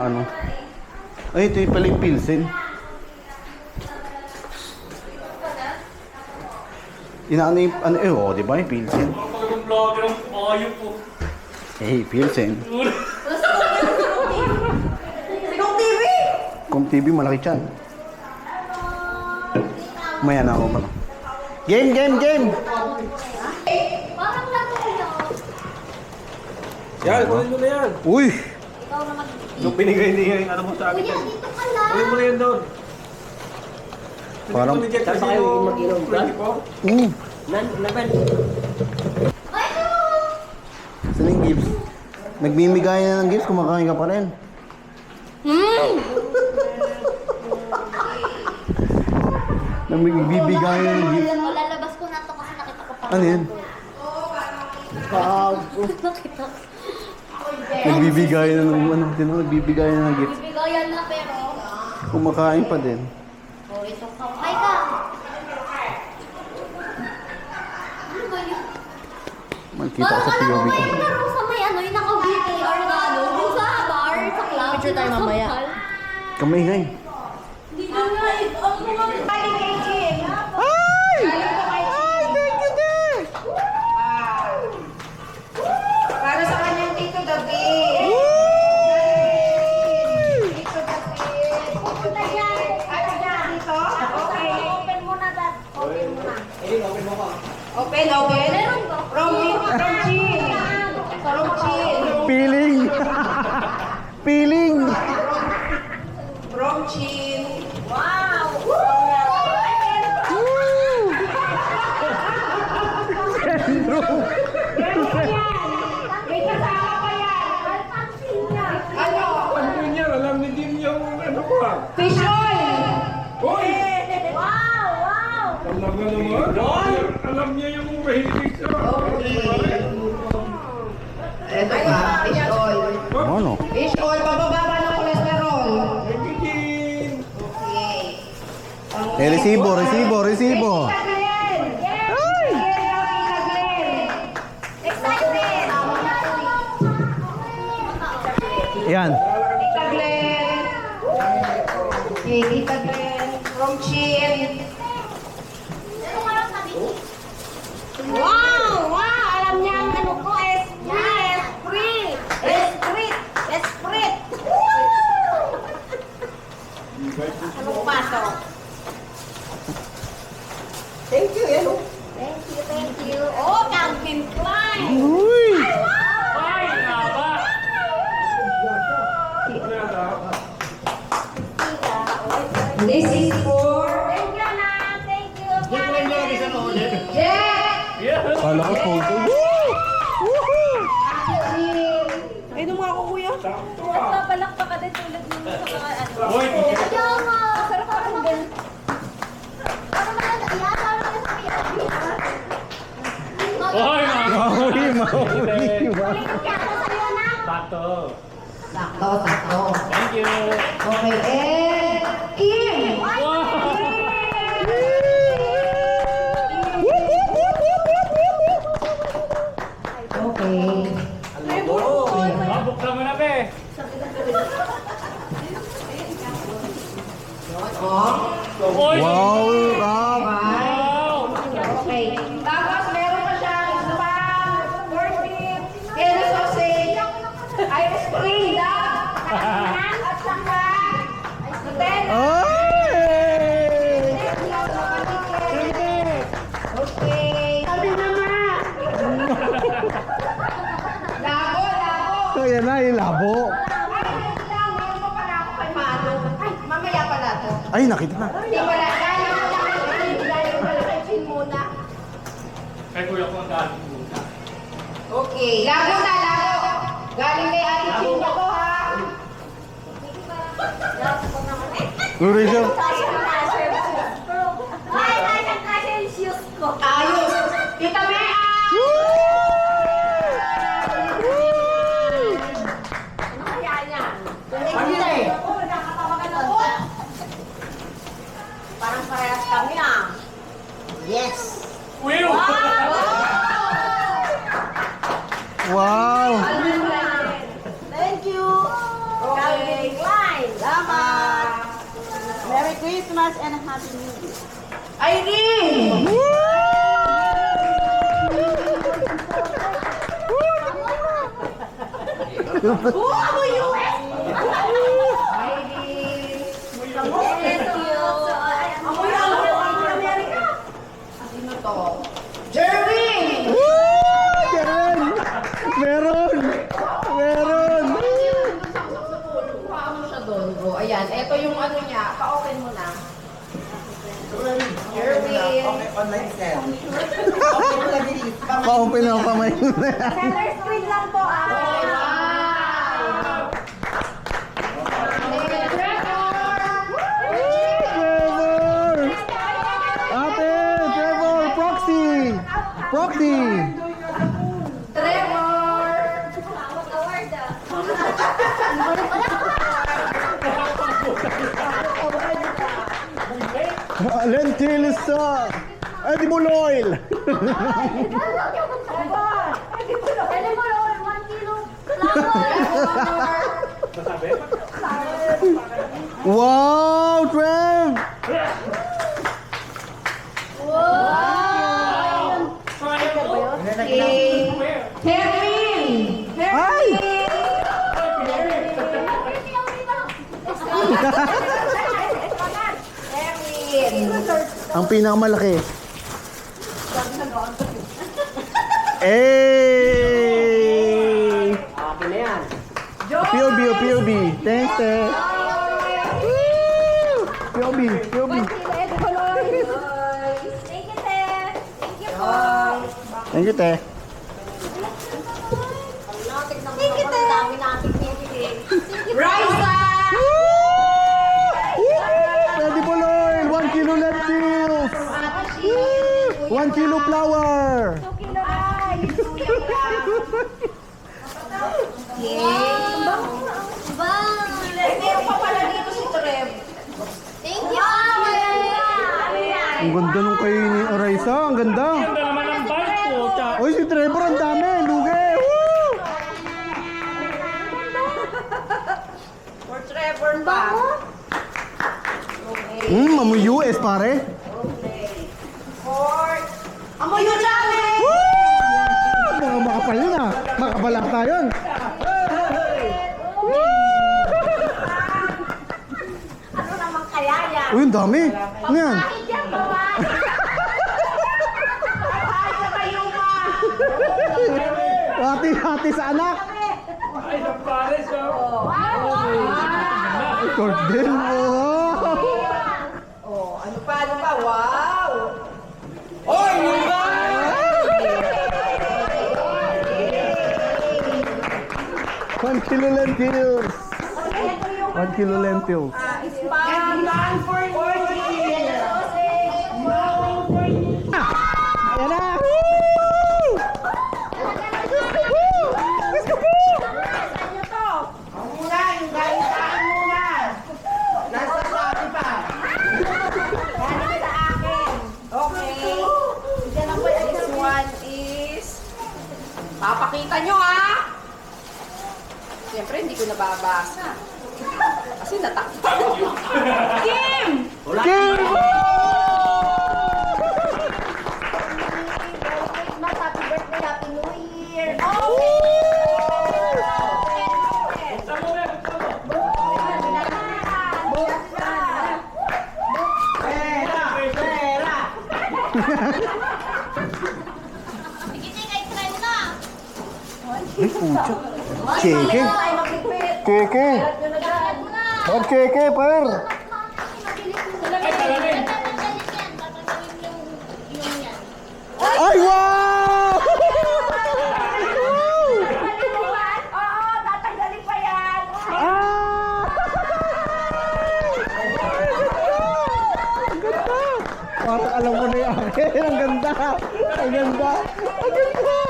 Ano? Ay, ito yung pala yung Pilsen. Inaano yung, ano, oh, di ba yung Pilsen? Ang vlogger ang ayop po. Hey, Pilsen. Sinong TV? Kung TV, malaki chan. Maya na ako pala. Game, game, game! Parang laro yun. Yan, kunin mo na yan. Uy! Ikaw na mag... Yung binigay niya yung ano mo sa akin. Kuya, dito ka lang. Kunin mo na yan doon. Parang- Saan ba kayo mag-inom? Ay, no! Saan yung gifts? Nagmimigay na ng gifts, kumakain ka pa rin. Nagbibigay na ng gifts. Lalabas ko na to kasi nakita ko pa. Ano yan? Nakita ko. Nagbibigay na ng, ano, sino nagbibigay na ng gifts? Bigayan na pero... Kumakain pa din. Oh, ito ka. Ay ka! Ano ba yun? Makikita ko sa POV ko. Parang laro sa may ano, yung naka-VTR na ano, yung sa bar, sa club. Picture tayo mamaya. Kamingay. Hindi na nga eh. Ang mga... Galing kay Jim. Ay! Ay, thank you, Dad! Para sa kanyang Tito David. Tito David. Pupunta dyan. Ano dyan? Dito? Okay. Open mo na, Dad. Open mo na. Open, open. Meron ba? From Chin. From Chin. Feeling! Feeling! From Chin. Wow! May kasama pa yan. Ano? Ano niya? Alam ni Jim yung ano ko ah. Fish oil. Hoy! Wow! Wow! Alam nga naman. Alam niya yung mahilig sa... Ito pa, fish oil. Ano? Fish oil, pababa ng cholesterol. Thank you, Jim. Okay. Eh, resibo, resibo, resibo! Tita Glenn. Yes! Tita Glenn. Excited! Yan. Tita Glenn. Okay, Tita Glenn. From Chin. Meron ka lang sabi. Wow! Wow! Alam niya ang ano ko, Esprit! Esprit! Esprit! Anong pasok? Thank you, hello. Thank you, thank you. Oh, Calvin Klein! Uy! Ay, naba! This is for Thank you, na. Thank you. Jeff! Yes! Kala ko photo. Ay, nung ako, kuya. Nagpapalakpak ka din tulad ng sa mga ano. Hoy! Kaya nga. Sarap ka rin din. Ano naman, yan, ano naman sa kaya? Hoy, mga! Maui, maui, maui. Kaya ako sa'yo na. Sakto. Sakto, sakto. Thank you. Okay, and Kim! Wow! Okay. Mabuksan mo na, be. Oh, Hoy! Wow, Rob! Wow! okay. Tapos meron pa siya isa pang worship, kaya sausage, ice cream, at saka Nutella. Ay! Okay. Sabi naman. Labo, labo. Ayan na, yung labo. Ay, wait lang. Meron pa pala ako kay Mano. Ay, mamaya pala to. Ay, nakita na. Hindi pala. Dahil pala kay Chin muna. Kay kuya ko ang galing muna. Okay. Labo na, labo. Galing kay Ate Chin ako, ha? Rachel, Ay, nasaan kasi yung shoes ko? Ayos. Tita Mea! Ano kaya niya? Oo, nakatawagan ako. Parang parehas kami, ah. Yes. Will! wow! Thank you. Okay. Christmas and a Happy New Year. Irene! Ako yun! Irene! Sino to? Jerwin! Karen! Meron! Meron! Paano siya doon, bro? Ayan, eto yung ano niya. Pa-open mo na. Jerwin! Pa-open na ang kamay mo na. Seller's screen lang po ah. Trevor! Ate! Trevor! Proxy! Proxy! Trevor! Award ah. Lentil sa Eddie Buloil! Pwede mo lang 1 kilo flour. Wow! Trev! Okay. Herwin! Ay! Herwin! Ang pinakamalaki. Hey! Akin na yan. POB, POB. Thanks, te. Woo! POB, POB. Thank you, Sir. Thank you po. Thank you, te. Thank you, Sir. Dami natin pinipili. Raisa! Eddie Buloil! 1 kilo lentils! Woo! 1 kilo flour! 2 kilo rice. Bang! Meron pa pala dito si Trev. Thank you. Ang ganda nung kay ni Arisa. Ang ganda. Ganda naman ang bike ko. Tsaka Uy, si Trevor ang dami. Lugi. Woo! For Trevor pa. Amoy US, pare. For... Amoy yun namin! Woo! Mga makapal yun ah. Makapal tayo yun. Ano naman kaya yan? Uy, ang dami. Ano yan? Kahit yan, bawa. Hati-hati sa anak. ay, sa pares ka. Cordel mo. Oh, ano pa? Wow! Oy, yung ba? One kilo lentils. 1 kilo lentils. Spam! For Ayan na. Woo! Woo! Let's go po! Ang muna, yung galitaan muna. Nasa sabi pa. Galing sa akin. Okay. Diyan ako. This one is... Papakita nyo ah! Siyempre, hindi ko nababasa. Kasi natakpan. Kim! Kim! Christmas, happy birthday, happy new year. Buksan mo na, buksan mo. Ay, pucho. Keke. Keke. Par keke, par. Ay, talamin. Ay, wow! Oo, tatanggalin pa yan. Ah! Ang ganda! Parang alam mo na yung akin. Ang ganda! Ang ganda! Ang ganda! Ang ganda!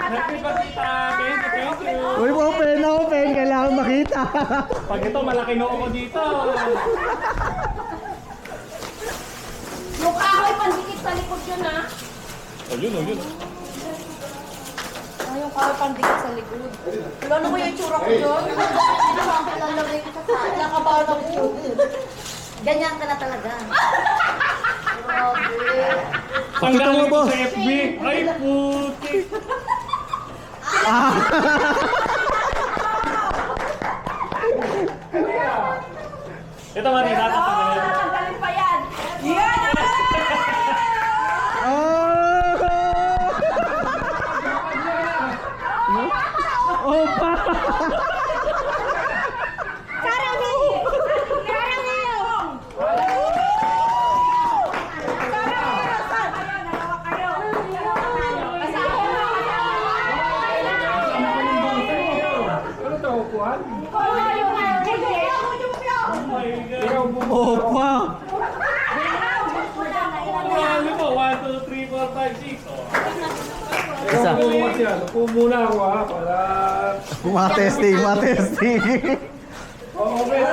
Happy birthday, thank you. Uy, open. Kailangan makita. Pag ito, malaki noo ko dito. Yung kahoy, pandikit sa likod yun, ha? Oh, yun, oh, yun. Ayaw yung kahoy pandikit sa likod. Wala na ko yung tsura ko dyan. Lalagay ko sa sala. Nakabahan ako. Ganyan ka na talaga. Pakita mo, boss. Sa FB. Ay, puti. Ito, Mari, natatanggalin. Tanggalin pa yan. Yan! Opa! Ano ito, upuan? Ikaw bumalik. Opa! Ano mo? 1, 2, 3, 4, 5, 6. Isa. Upo mo kasi yan. Upo muna ako ha. Para... Matesting, matesting. Oo, okay.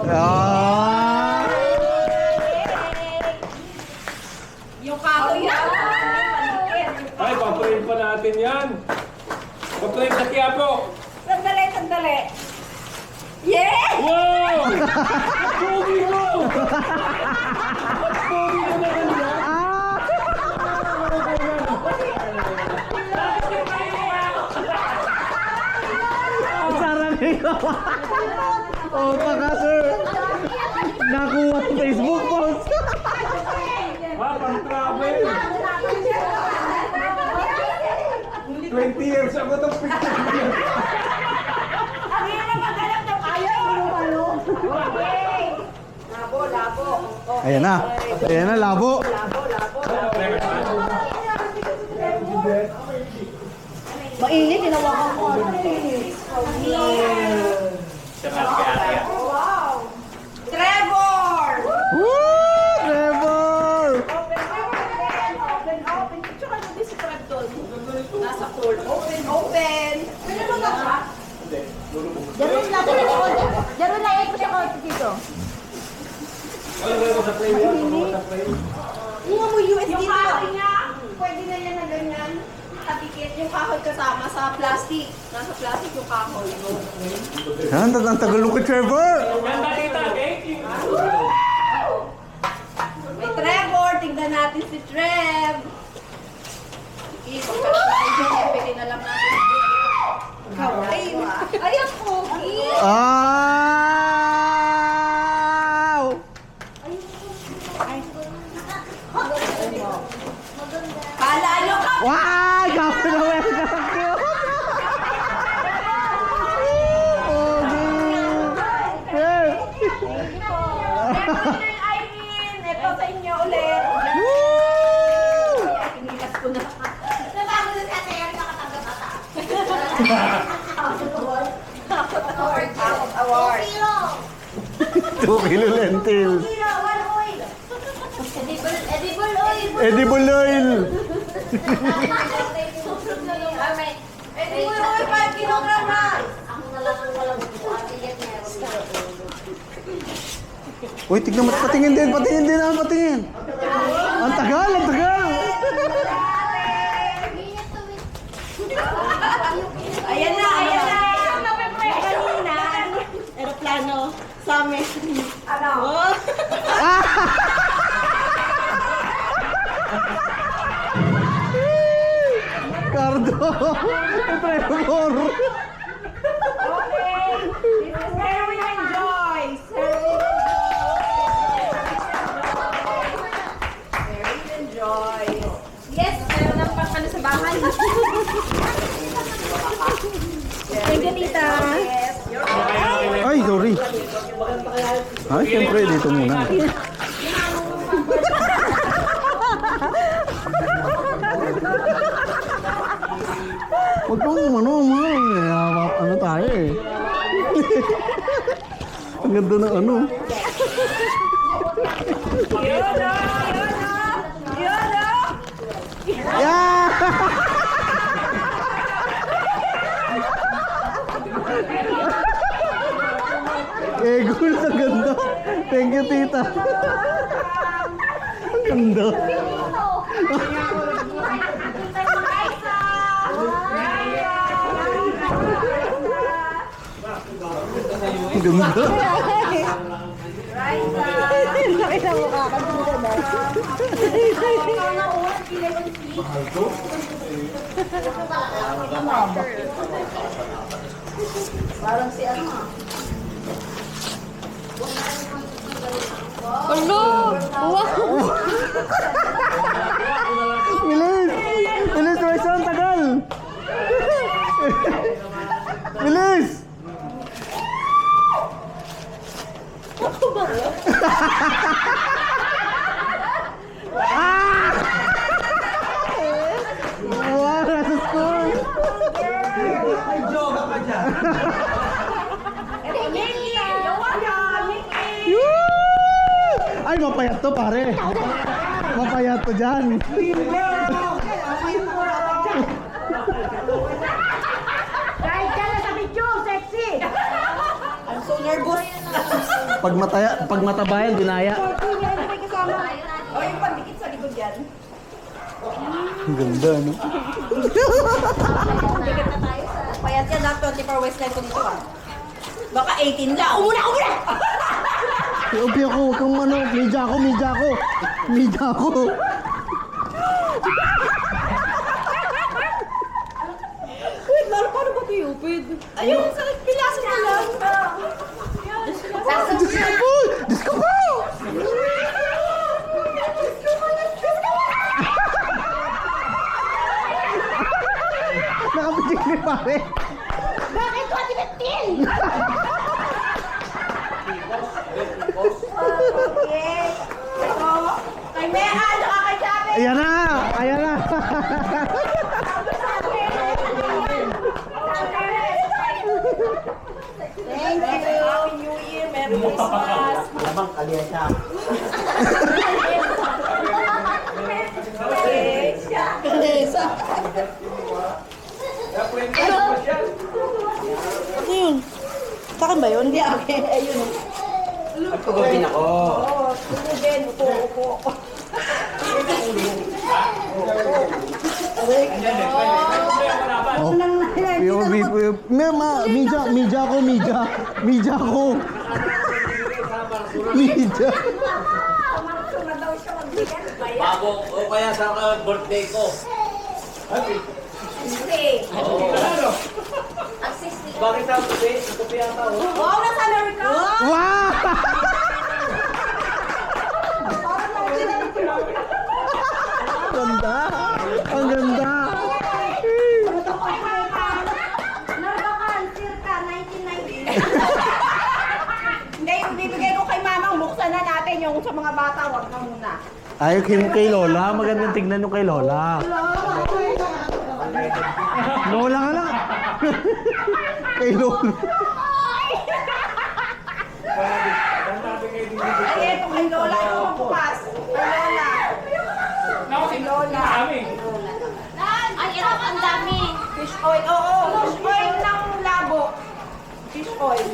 Ah! Yung kahoy yan. Ay, paprayin pa natin yan. Paprayin sa Quiapo. Sandali, sandali. Yeah! Wow! Pogi mo! Pogi mo na ganda. Sarang ikaw. Opa ka, sir. Nakuha sa Facebook post. Ha, pang travel. 20 years ago itong picture niya. Ang hirap maghanap ng ayaw. Labo, labo. Ayan na. Ayan na, labo. Mainit, hinawakan ko. Wow! Trevor! Woo! Trevor! Open. Tsaka nandun si Trev doon. Nasa pool. Open. Pwede mo ba siya? Jaron lang ko siya konti dito. Yung mo USB yung kahoy niya, pwede na yan na ganyan. Nakadikit yung kahoy kasama sa plastic. Nasa plastic yung kahoy. Yan, ang tagal ko, Trevor. Ganda kita, thank you. May Trevor, tingnan natin si Trev. Sige, magkakaroon dyan, pwede na lang natin. Kawaii. Ay, ang pogi! Ah! Palalo ka! Wow! Gapo na welcome ko! Trevor and Irene, ito sa inyo ulit. Woo! Pinikas ko na. Nabago na sa tayo nakatanggap ata. Award. 2 kilo lentils. Kilo, 1 oil. Edible oil. Edible oil. Pwede mo yung 5 kilogram na. Ako na lang ang walang buko. Ate yan meron. Uy, tignan mo. Patingin din. Patingin. Ang tagal. Ayan na. Kanina, aeroplano sa amin. Ano? Cardo. Trevor. Okay. This is Heroin and Joyce. Heroin and Joyce. Yes, meron ng pang ano sa bahay. Thank you, tita. Yes, you're Ay, sorry. Ay, siyempre, dito muna. Huwag kang ano tayo eh. Ang ganda ng ano. Yeah! Egul, ang ganda. Thank you, tita. Ganda. Ganda. Laki na mukha ka dito na. Parang si ano ah. Hello! Wow! Bilis! Bilis, Royce, ang tagal! Bilis! Ah! Wow, nasa school! Ay, mapayat to, pare. Mapayat to dyan. Kahit ka na sa video, sexy! I'm so nervous. Pag matabayan, dinaya. May kasama. O, yung pandikit sa likod yan. Ang ganda, no? Pandikit na tayo sa... Payat yan, not 24 Westline ko dito ah. Baka 18 lang. Umuna! Ubi ako, huwag kang ano, media ako. Wait, Lalo, paano ba ito upid? Ayun, sa pilasan mo lang. Diyos ko po! Diyos ko po! Nakapijik ni pare. Bakit 2015? Okay. So, kay Mea, saka kay Chabe. Ayan na! Ayan na! Thank you. Happy New Year. Merry Christmas. Lamang kaliya siya. Kandesa. Ano yun? Sakin ba yun? Hindi, okay. Ayun. Pagod ako. Oo, tulugin. Upo. Oh, POV. Media ko. Bago, o kaya sa birthday ko. Bakit sa birthday? Ito pa yata ako. Wow, nasa America! Wow! Ganda! Ang ganda! Narbakan, circa 1990. Hindi, yung bibigay ko kay mama, buksan na natin yung sa mga bata, wag na muna. Ay, kay Lola. Magandang tignan yung kay Lola. Lola ka lang. Kay Lola. Ay, eto kay Lola, ito magbukas. Kay Lola. Kay Lola. Ay, ito ang dami. Fish oil, oo. Fish oil ng labo. Fish oil.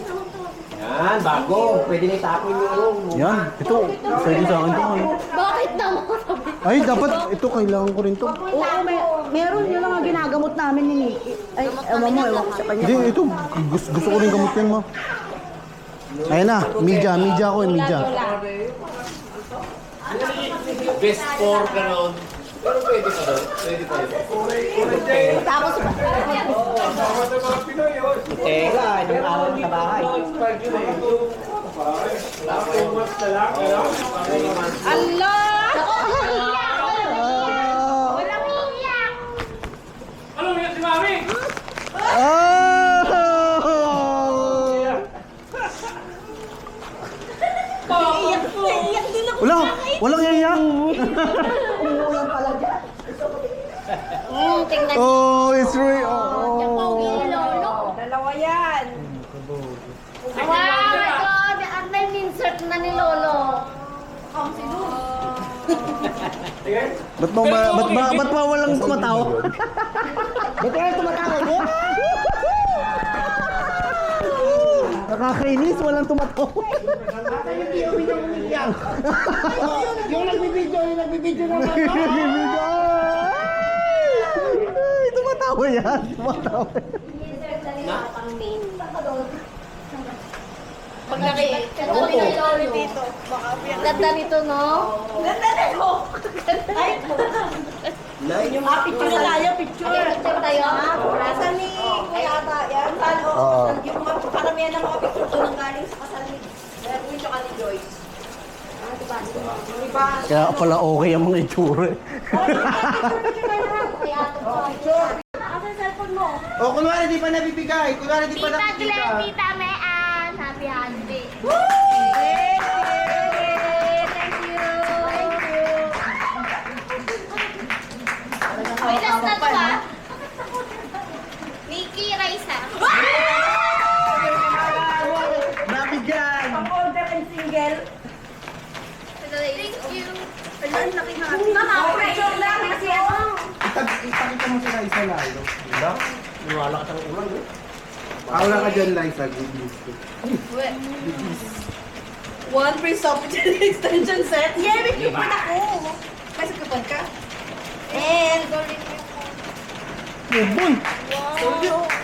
Yan, bago. Pwede na itapon yung Yan, ito. Pwede sa akin ito. Bakit naman? Ay, dapat ito. Kailangan ko rin to. Oo, meron yun ang ginagamot namin ni Nikki. Ay, ewan ko sa kanya. Hindi, ito. Gusto ko rin gamot yan, ma. Ayun na. Media ko. Media. best for ganon. Pero pwede pa daw. Pwede pa yun. Tapos, Tama sa mga Pinoy, oh. Teka, yung araw sa bahay. Tapos na lang, ano? Allah! Walang iyak. Ano yan si Mami? Iyak din ako. Walang iyak. Umuulan pala dyan. Tingnan Oh, it's real. yung pogi ni Lolo. Dalawa yan. Wow, God! At may insert na ni Lolo. Ba't ba walang tumatawa? Ba't walang tumatawa? Nakakainis, walang tumatawa. Yung nagbibideo na Ay, tumatawa yan. Tumatawa. Pag nakita ko dito, ganda nito, no? Ganda na ko. Ay, picture na tayo, picture. Picture tayo. Kasal ni Kuya ata yan. Saan, Oo. yung mga karamihan ng mga picture ko nang galing sa kasal ni Erwin tsaka ni Joyce. Diba? Kaya pala okay ang mga itsura. Asa yung cellphone mo? O, kunwari di pa nabibigay. Kunwari di pa Tita nakikita. Glenn, Tita Mean, happy holiday. Thank you. May last na to ba? Nikki Raisa. Nabigyan. Pang-order and single. Thank you. Ayun, laki na kami. Mama, picture lang kasi ano. Ipakita mo sila isa lalo. Niwala ka ng ulan eh. Wala ka dyan, Liza. Good news. One free soft extension set. Yeah, may coupon ako. Kasi coupon ka. And, Boy! wow.